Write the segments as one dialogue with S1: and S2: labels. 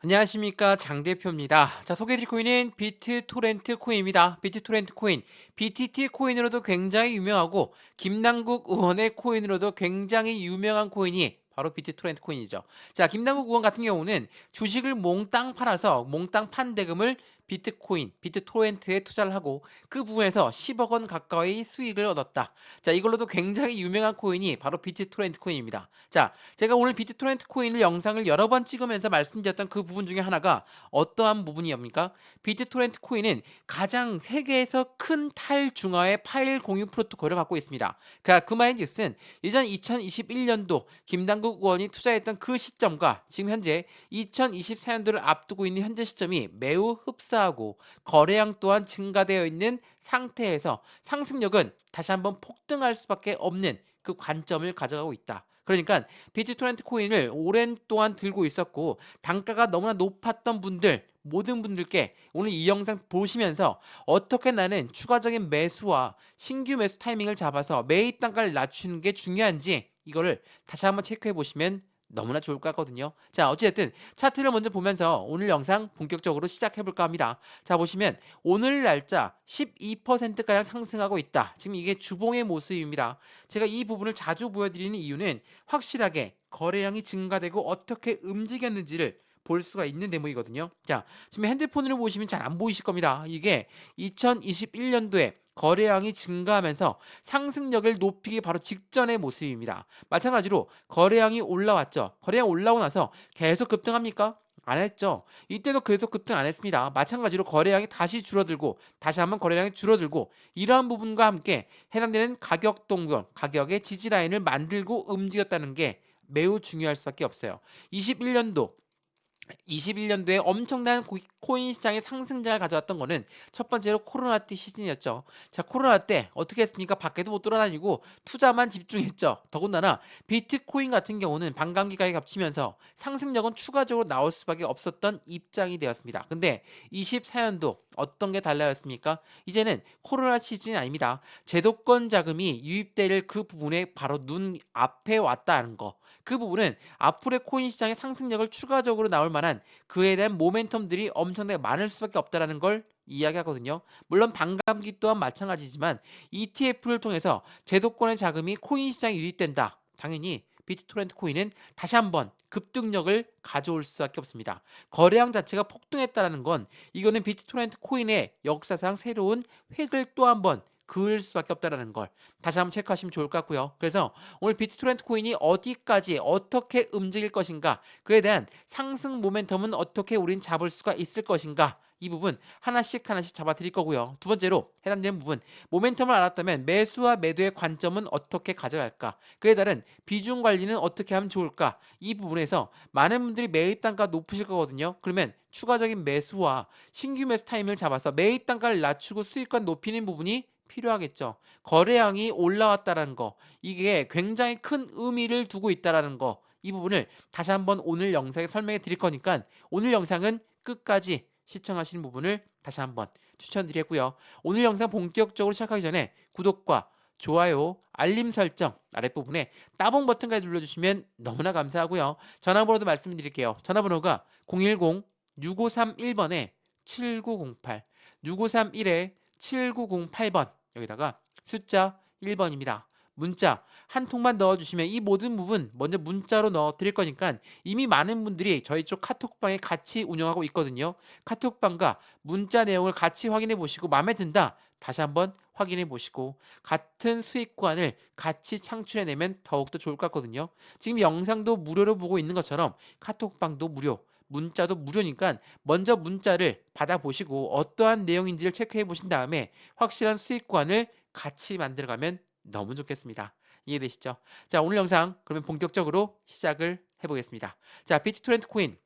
S1: 안녕하십니까, 장 대표입니다. 자, 소개해드릴 코인은 비트토렌트 코인입니다. 비트토렌트 코인, BTT 코인으로도 굉장히 유명하고 김남국 의원의 코인으로도 굉장히 유명한 코인이 바로 비트토렌트 코인이죠. 자, 김남국 의원 같은 경우는 주식을 몽땅 팔아서 몽땅 판 대금을 비트코인, 비트토렌트에 투자를 하고 그 부분에서 10억 원 가까이 수익을 얻었다. 자, 이걸로도 굉장히 유명한 코인이 바로 비트토렌트 코인입니다. 자, 제가 오늘 비트토렌트 코인을 영상을 여러 번 찍으면서 말씀드렸던 그 부분 중에 하나가 어떠한 부분이옵니까? 비트토렌트 코인은 가장 세계에서 큰 탈중화의 파일 공유 프로토콜을 갖고 있습니다. 그 말인즉슨 예전 2021년도 김남국 의원이 투자했던 그 시점과 지금 현재 2024년도를 앞두고 있는 현재 시점이 매우 흡사하고 거래량 또한 증가되어 있는 상태에서 상승력은 다시 한번 폭등할 수밖에 없는 그 관점을 가져가고 있다. 그러니까 비트토렌트 코인을 오랜 동안 들고 있었고 단가가 너무나 높았던 분들, 모든 분들께 오늘 이 영상 보시면서 어떻게 나는 추가적인 매수와 신규 매수 타이밍을 잡아서 매입 단가를 낮추는 게 중요한지 이거를 다시 한번 체크해 보시면 너무나 좋을 것 같거든요. 자, 어찌됐든 차트를 먼저 보면서 오늘 영상 본격적으로 시작해 볼까 합니다. 자, 보시면 오늘 날짜 12%가량 상승하고 있다. 지금 이게 주봉의 모습입니다. 제가 이 부분을 자주 보여드리는 이유는 확실하게 거래량이 증가되고 어떻게 움직였는지를 볼 수가 있는 대목이거든요. 자, 지금 핸드폰으로 보시면 잘 안 보이실 겁니다. 이게 2021년도에 거래량이 증가하면서 상승력을 높이기 바로 직전의 모습입니다. 마찬가지로 거래량이 올라왔죠. 거래량 올라오고 나서 계속 급등합니까? 안 했죠. 이때도 계속 급등 안 했습니다. 마찬가지로 거래량이 다시 줄어들고 다시 한번 거래량이 줄어들고 이러한 부분과 함께 해당되는 가격 동전, 가격의 지지 라인을 만들고 움직였다는 게 매우 중요할 수밖에 없어요. 21년도에 엄청난 코인 시장의 상승장을 가져왔던 거는 첫 번째로 코로나 때 시즌이었죠. 자, 코로나 때 어떻게 했습니까? 밖에도 못 돌아다니고 투자만 집중했죠. 더군다나 비트코인 같은 경우는 반감기가 겹치면서 상승력은 추가적으로 나올 수밖에 없었던 입장이 되었습니다. 근데 24년도 어떤 게 달라졌습니까? 이제는 코로나 시즌이 아닙니다. 제도권 자금이 유입될 그 부분에 바로 눈 앞에 왔다는 거. 그 부분은 앞으로의 코인 시장의 상승력을 추가적으로 나올 만한 그에 대한 모멘텀들이 엄청나게 많을 수밖에 없다라는 걸 이야기하거든요. 물론 반감기 또한 마찬가지지만 ETF를 통해서 제도권의 자금이 코인 시장에 유입된다. 당연히 비트토렌트 코인은 다시 한번 급등력을 가져올 수밖에 없습니다. 거래량 자체가 폭등했다는 건 이거는 비트토렌트 코인의 역사상 새로운 획을 또 한번 그을 수밖에 없다는 걸 다시 한번 체크하시면 좋을 것 같고요. 그래서 오늘 비트토렌트 코인이 어디까지 어떻게 움직일 것인가, 그에 대한 상승 모멘텀은 어떻게 우린 잡을 수가 있을 것인가, 이 부분 하나씩 잡아 드릴 거고요. 두 번째로 해당되는 부분, 모멘텀을 알았다면 매수와 매도의 관점은 어떻게 가져갈까, 그에 따른 비중 관리는 어떻게 하면 좋을까, 이 부분에서 많은 분들이 매입 단가 높으실 거거든요. 그러면 추가적인 매수와 신규 매수 타임을 잡아서 매입 단가를 낮추고 수익권 높이는 부분이 필요하겠죠. 거래량이 올라왔다는 거, 이게 굉장히 큰 의미를 두고 있다는 거, 이 부분을 다시 한번 오늘 영상에 설명해 드릴 거니까 오늘 영상은 끝까지 시청하시는 부분을 다시 한번 추천드리고요. 오늘 영상 본격적으로 시작하기 전에 구독과 좋아요, 알림 설정 아랫부분에 따봉 버튼까지 눌러주시면 너무나 감사하고요. 전화번호도 말씀드릴게요. 전화번호가 010-6531번에 7908, 6531에 7908번, 여기다가 숫자 1번입니다. 문자 한 통만 넣어주시면 이 모든 부분 먼저 문자로 넣어 드릴 거니까 이미 많은 분들이 저희 쪽 카톡방에 같이 운영하고 있거든요. 카톡방과 문자 내용을 같이 확인해 보시고 마음에 든다 다시 한번 확인해 보시고 같은 수익 구간을 같이 창출해 내면 더욱더 좋을 것 같거든요. 지금 영상도 무료로 보고 있는 것처럼 카톡방도 무료, 문자도 무료니까 먼저 문자를 받아보시고 어떠한 내용인지를 체크해 보신 다음에 확실한 수익 구간을 같이 만들어가면 너무 좋겠습니다. 이해되시죠? 자, 오늘 영상 그러면 본격적으로 시작을 해보겠습니다. 자, 비트토렌트 코인,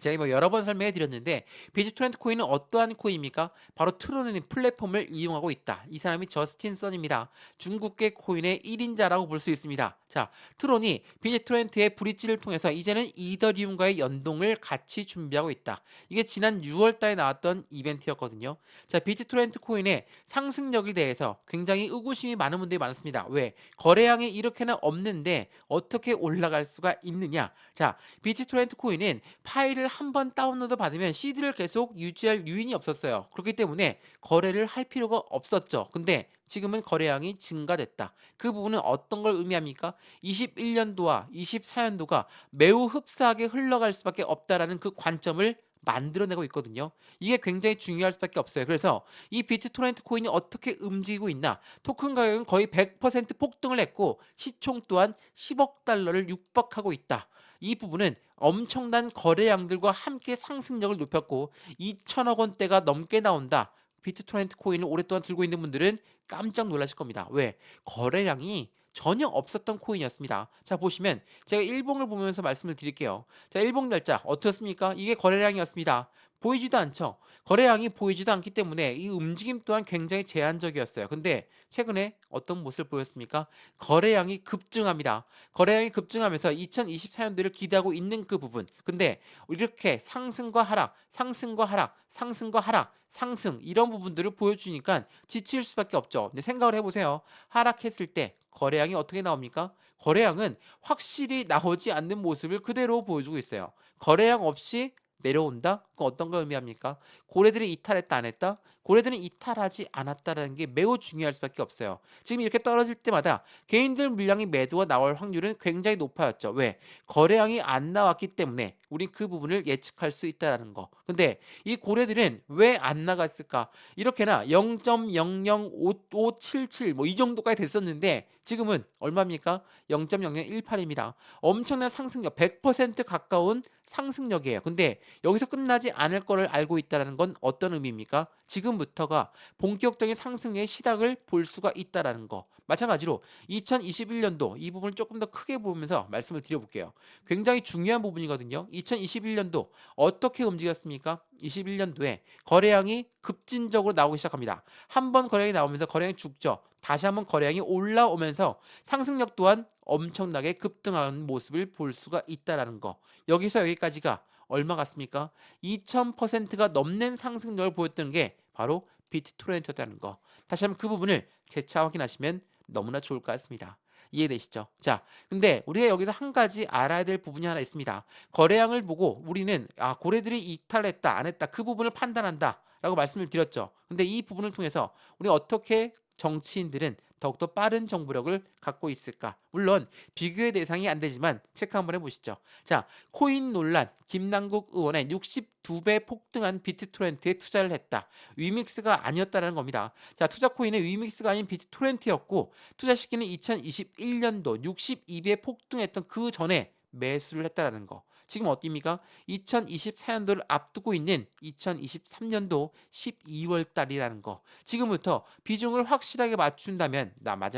S1: 제가 뭐 여러 번 설명해 드렸는데 비트토렌트 코인은 어떠한 코인입니까? 바로 트론의 플랫폼을 이용하고 있다. 이 사람이 저스틴 선입니다. 중국계 코인의 1인자라고 볼 수 있습니다. 자, 트론이 비트토렌트의 브릿지를 통해서 이제는 이더리움과의 연동을 같이 준비하고 있다. 이게 지난 6월 달에 나왔던 이벤트였거든요. 자, 비트토렌트 코인의 상승력에 대해서 굉장히 의구심이 많은 분들이 많습니다. 왜? 거래량이 이렇게나 없는데 어떻게 올라갈 수가 있느냐? 자, 비트토렌트 코인은 파일을 CD를 한 번 다운로드 받으면 CD를 계속 유지할 유인이 없었어요. 그렇기 때문에 거래를 할 필요가 없었죠. 근데 지금은 거래량이 증가됐다. 그 부분은 어떤 걸 의미합니까? 21년도와 24년도가 매우 흡사하게 흘러갈 수밖에 없다라는 그 관점을 만들어내고 있거든요. 이게 굉장히 중요할 수밖에 없어요. 그래서 이 비트토렌트 코인이 어떻게 움직이고 있나? 토큰 가격은 거의 100% 폭등을 했고 시총 또한 10억 달러를 육박하고 있다. 이 부분은 엄청난 거래량들과 함께 상승력을 높였고 2천억 원대가 넘게 나온다. 비트토렌트 코인을 오랫동안 들고 있는 분들은 깜짝 놀라실 겁니다. 왜? 거래량이 전혀 없었던 코인이었습니다. 자, 보시면 제가 일봉을 보면서 말씀을 드릴게요. 자, 일봉 날짜 어떻습니까? 이게 거래량이었습니다. 보이지도 않죠. 거래량이 보이지도 않기 때문에 이 움직임 또한 굉장히 제한적이었어요. 근데 최근에 어떤 모습을 보였습니까? 거래량이 급증합니다. 거래량이 급증하면서 2024년도를 기대하고 있는 그 부분. 근데 이렇게 상승과 하락, 상승과 하락, 상승과 하락, 상승 이런 부분들을 보여주니까 지칠 수밖에 없죠. 근데 생각을 해보세요. 하락했을 때 거래량이 어떻게 나옵니까? 거래량은 확실히 나오지 않는 모습을 그대로 보여주고 있어요. 거래량 없이 내려온다? 그건 어떤 걸 의미합니까? 고래들이 이탈했다 안 했다? 고래들은 이탈하지 않았다라는 게 매우 중요할 수밖에 없어요. 지금 이렇게 떨어질 때마다 개인들 물량이 매도가 나올 확률은 굉장히 높아졌죠. 왜? 거래량이 안 나왔기 때문에 우린 그 부분을 예측할 수 있다라는 거. 근데 이 고래들은 왜 안 나갔을까? 이렇게나 0.005577 뭐 이 정도까지 됐었는데 지금은 얼마입니까? 0.0018입니다. 엄청난 상승력, 100% 가까운 상승력이에요. 근데 여기서 끝나지 않을 거를 알고 있다는 건 어떤 의미입니까? 지금부터가 본격적인 상승의 시작을 볼 수가 있다는 거. 마찬가지로 2021년도 이 부분을 조금 더 크게 보면서 말씀을 드려볼게요. 굉장히 중요한 부분이거든요. 2021년도 어떻게 움직였습니까? 21년도에 거래량이 급진적으로 나오기 시작합니다. 한 번 거래량이 나오면서 거래량이 죽죠. 다시 한번 거래량이 올라오면서 상승력 또한 엄청나게 급등하는 모습을 볼 수가 있다는 거. 여기서 여기까지가 얼마 같습니까? 2000%가 넘는 상승력을 보였던 게 바로 비트토렌트였다는 거. 다시 한번 그 부분을 재차 확인하시면 너무나 좋을 것 같습니다. 이해되시죠? 자, 근데 우리가 여기서 한 가지 알아야 될 부분이 하나 있습니다. 거래량을 보고 우리는 고래들이 이탈했다, 안 했다 그 부분을 판단한다 라고 말씀을 드렸죠. 근데 이 부분을 통해서 우리 어떻게 정치인들은 더욱더 빠른 정보력을 갖고 있을까? 물론 비교의 대상이 안 되지만 체크 한번 해보시죠. 자, 코인 논란, 김남국 의원의 62배 폭등한 비트토렌트에 투자를 했다. 위믹스가 아니었다는 겁니다. 자, 투자 코인은 위믹스가 아닌 비트토렌트였고 투자 시기는 2021년도 62배 폭등했던 그 전에 매수를 했다라는 거. 지금 어디입니까? 2024년도를 앞두고 있는 2023년도 12월 달이라는 거. 지금부터 비중을 확실하게 맞춘다면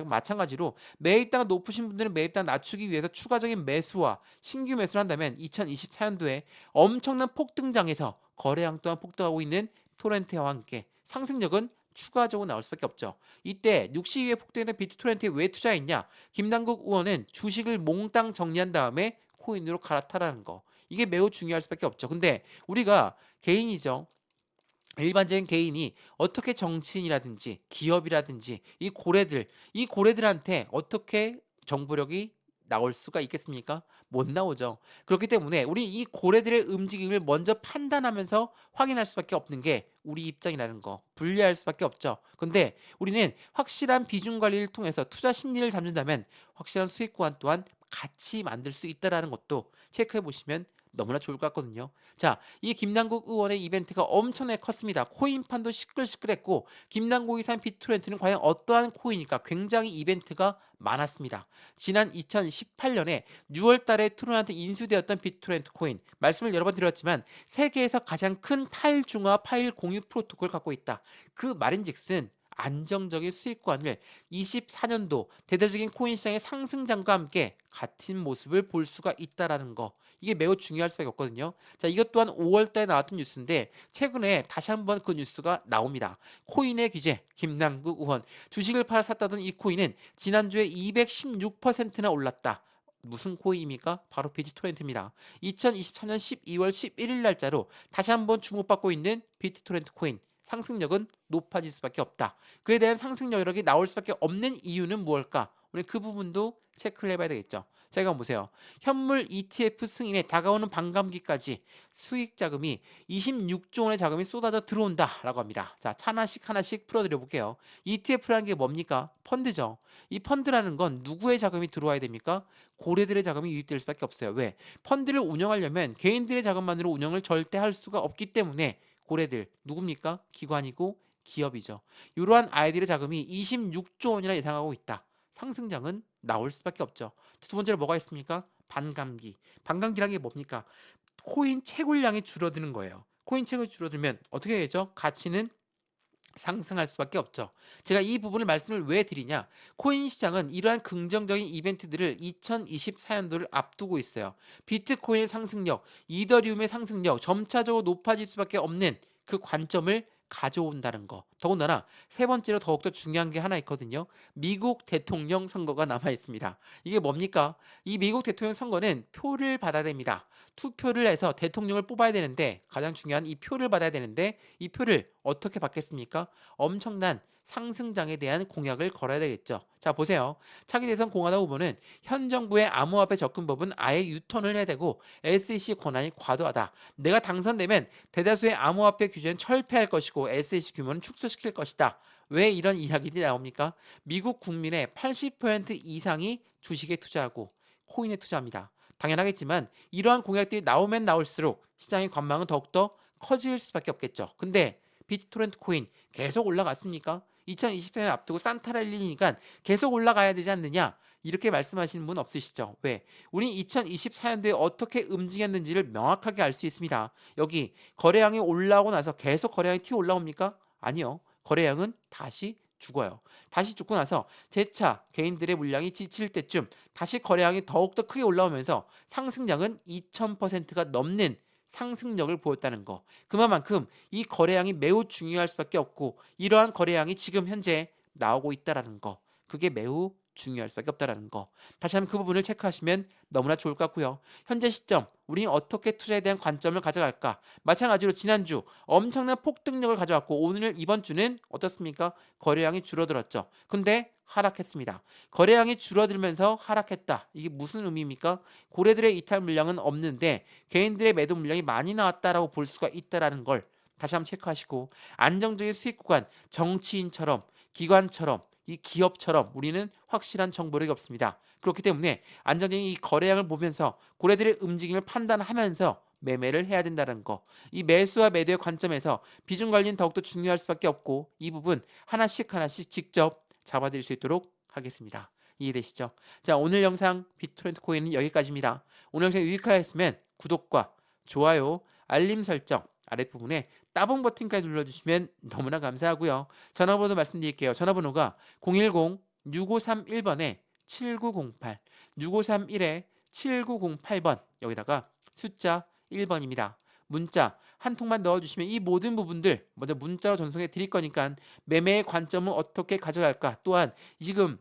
S1: 마찬가지로 매입당 높으신 분들은 매입당 낮추기 위해서 추가적인 매수와 신규 매수를 한다면 2024년도에 엄청난 폭등장에서 거래량 또한 폭등하고 있는 토렌트와 함께 상승력은 추가적으로 나올 수밖에 없죠. 이때 60위에 폭등했던 비트토렌트에 왜 투자했냐? 김남국 의원은 주식을 몽땅 정리한 다음에 코인으로 갈아타라는 거. 이게 매우 중요할 수밖에 없죠. 근데 우리가 개인이죠. 일반적인 개인이 어떻게 정치인이라든지 기업이라든지 이 고래들한테 어떻게 정보력이 나올 수가 있겠습니까? 못 나오죠. 그렇기 때문에 우리 이 고래들의 움직임을 먼저 판단하면서 확인할 수밖에 없는 게 우리 입장이라는 거. 분리할 수밖에 없죠. 근데 우리는 확실한 비중 관리를 통해서 투자 심리를 잡는다면 확실한 수익 구간 또한 같이 만들 수 있다라는 것도 체크해 보시면 너무나 좋을 것 같거든요. 자, 이 김남국 의원의 이벤트가 엄청나게 컸습니다. 코인판도 시끌시끌했고 김남국이 산 비트토렌트는 과연 어떠한 코인일까? 굉장히 이벤트가 많았습니다. 지난 2018년에 6월 달에 트론한테 인수되었던 비트토렌트 코인 말씀을 여러 번 드렸지만 세계에서 가장 큰 탈중화 파일 공유 프로토콜을 갖고 있다. 그 말인즉슨 안정적인 수익관을 24년도 대대적인 코인 시장의 상승장과 함께 같은 모습을 볼 수가 있다라는 거. 이게 매우 중요할 수밖에 없거든요. 자, 이것 또한 5월달에 나왔던 뉴스인데 최근에 다시 한번 그 뉴스가 나옵니다. 코인의 규제, 김남국 의원. 주식을 팔아 샀다던 이 코인은 지난주에 216%나 올랐다. 무슨 코인입니까? 바로 비트토렌트입니다. 2023년 12월 11일 날짜로 다시 한번 주목받고 있는 비트토렌트 코인. 상승력은 높아질 수밖에 없다. 그에 대한 상승력 여력이 나올 수밖에 없는 이유는 무엇일까? 우리 그 부분도 체크를 해봐야 되겠죠. 자, 이거 한번 보세요. 현물 ETF 승인에 다가오는 반감기까지 수익 자금이 26조 원의 자금이 쏟아져 들어온다라고 합니다. 자, 하나씩 하나씩 풀어드려 볼게요. ETF라는 게 뭡니까? 펀드죠. 이 펀드라는 건 누구의 자금이 들어와야 됩니까? 고래들의 자금이 유입될 수밖에 없어요. 왜? 펀드를 운영하려면 개인들의 자금만으로 운영을 절대 할 수가 없기 때문에 고래들 누굽니까? 기관이고 기업이죠. 이러한 아이들의 자금이 26조 원이나 예상하고 있다. 상승장은 나올 수밖에 없죠. 두 번째로 뭐가 있습니까? 반감기. 반감기라는 게 뭡니까? 코인 채굴량이 줄어드는 거예요. 코인 채굴이 줄어들면 어떻게 되죠? 가치는 상승할 수밖에 없죠. 제가 이 부분을 말씀을 왜 드리냐? 코인 시장은 이러한 긍정적인 이벤트들을 2024년도를 앞두고 있어요. 비트코인의 상승력, 이더리움의 상승력 점차적으로 높아질 수밖에 없는 그 관점을 가져온다는 거. 더군다나 세 번째로 더욱더 중요한 게 하나 있거든요. 미국 대통령 선거가 남아 있습니다. 이게 뭡니까? 이 미국 대통령 선거는 표를 받아야 됩니다. 투표를 해서 대통령을 뽑아야 되는데 가장 중요한 이 표를 받아야 되는데 이 표를 어떻게 받겠습니까? 엄청난 상승장에 대한 공약을 걸어야 되겠죠. 자, 보세요. 차기 대선 공화당 후보는 현 정부의 암호화폐 접근법은 아예 유턴을 해야 되고 SEC 권한이 과도하다. 내가 당선되면 대다수의 암호화폐 규제는 철폐할 것이고 SEC 규모는 축소시킬 것이다. 왜 이런 이야기들이 나옵니까? 미국 국민의 80% 이상이 주식에 투자하고 코인에 투자합니다. 당연하겠지만 이러한 공약들이 나오면 나올수록 시장의 관망은 더욱더 커질 수밖에 없겠죠. 근데 비트토렌트 코인 계속 올라갔습니까? 2024년 앞두고 산타랠리니까 계속 올라가야 되지 않느냐? 이렇게 말씀하시는 분 없으시죠? 왜? 우리 2024년도에 어떻게 움직였는지를 명확하게 알 수 있습니다. 여기 거래량이 올라오고 나서 계속 거래량이 튀어 올라옵니까? 아니요. 거래량은 다시 죽어요. 다시 죽고 나서 재차 개인들의 물량이 지칠 때쯤 다시 거래량이 더욱더 크게 올라오면서 상승량은 2000%가 넘는 상승력을 보였다는 거. 그만큼 이 거래량이 매우 중요할 수밖에 없고 이러한 거래량이 지금 현재 나오고 있다라는 거. 그게 매우 중요할 수밖에 없다라는 거. 다시 한번 그 부분을 체크하시면 너무나 좋을 것 같고요. 현재 시점 우리는 어떻게 투자에 대한 관점을 가져갈까? 마찬가지로 지난주 엄청난 폭등력을 가져왔고 오늘 이번 주는 어떻습니까? 거래량이 줄어들었죠. 근데 하락했습니다. 거래량이 줄어들면서 하락했다. 이게 무슨 의미입니까? 고래들의 이탈 물량은 없는데 개인들의 매도 물량이 많이 나왔다라고 볼 수가 있다라는 걸 다시 한번 체크하시고 안정적인 수익 구간 정치인처럼 기관처럼 이 기업처럼 우리는 확실한 정보력이 없습니다. 그렇기 때문에 안정적인 이 거래량을 보면서 고래들의 움직임을 판단하면서 매매를 해야 된다는 거. 이 매수와 매도의 관점에서 비중 관리는 더욱더 중요할 수밖에 없고 이 부분 하나씩 하나씩 직접 잡아드릴 수 있도록 하겠습니다. 이해되시죠? 자, 오늘 영상 비트토렌트 코인은 여기까지입니다. 오늘 영상 유익하였으면 구독과 좋아요, 알림 설정 아랫부분에 따봉 버튼까지 눌러주시면 너무나 감사하고요. 전화번호 말씀드릴게요. 전화번호가 010-6531번에 7908, 6531에 7908번 여기다가 숫자 1번입니다. 문자 한 통만 넣어주시면 이 모든 부분들 먼저 문자로 전송해 드릴 거니까 매매의 관점은 어떻게 가져갈까 또한 지금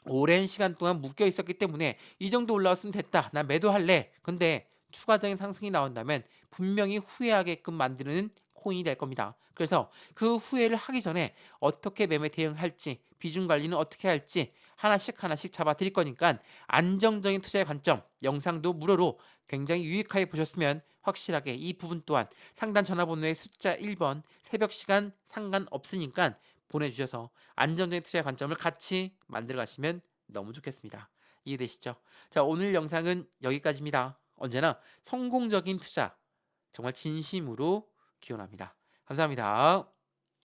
S1: 오랜 시간 동안 묶여 있었기 때문에 이 정도 올라왔으면 됐다. 나 매도할래. 근데 추가적인 상승이 나온다면 분명히 후회하게끔 만드는 코인이 될 겁니다. 그래서 그 후회를 하기 전에 어떻게 매매 대응할지 비중 관리는 어떻게 할지 하나씩 하나씩 잡아 드릴 거니까 안정적인 투자의 관점 영상도 무료로 굉장히 유익하게 보셨으면 확실하게 이 부분 또한 상단 전화번호의 숫자 1번 새벽 시간 상관없으니까 보내주셔서 안정적인 투자의 관점을 같이 만들어 가시면 너무 좋겠습니다. 이해되시죠? 자, 오늘 영상은 여기까지입니다. 언제나 성공적인 투자 정말 진심으로 기원합니다. 감사합니다.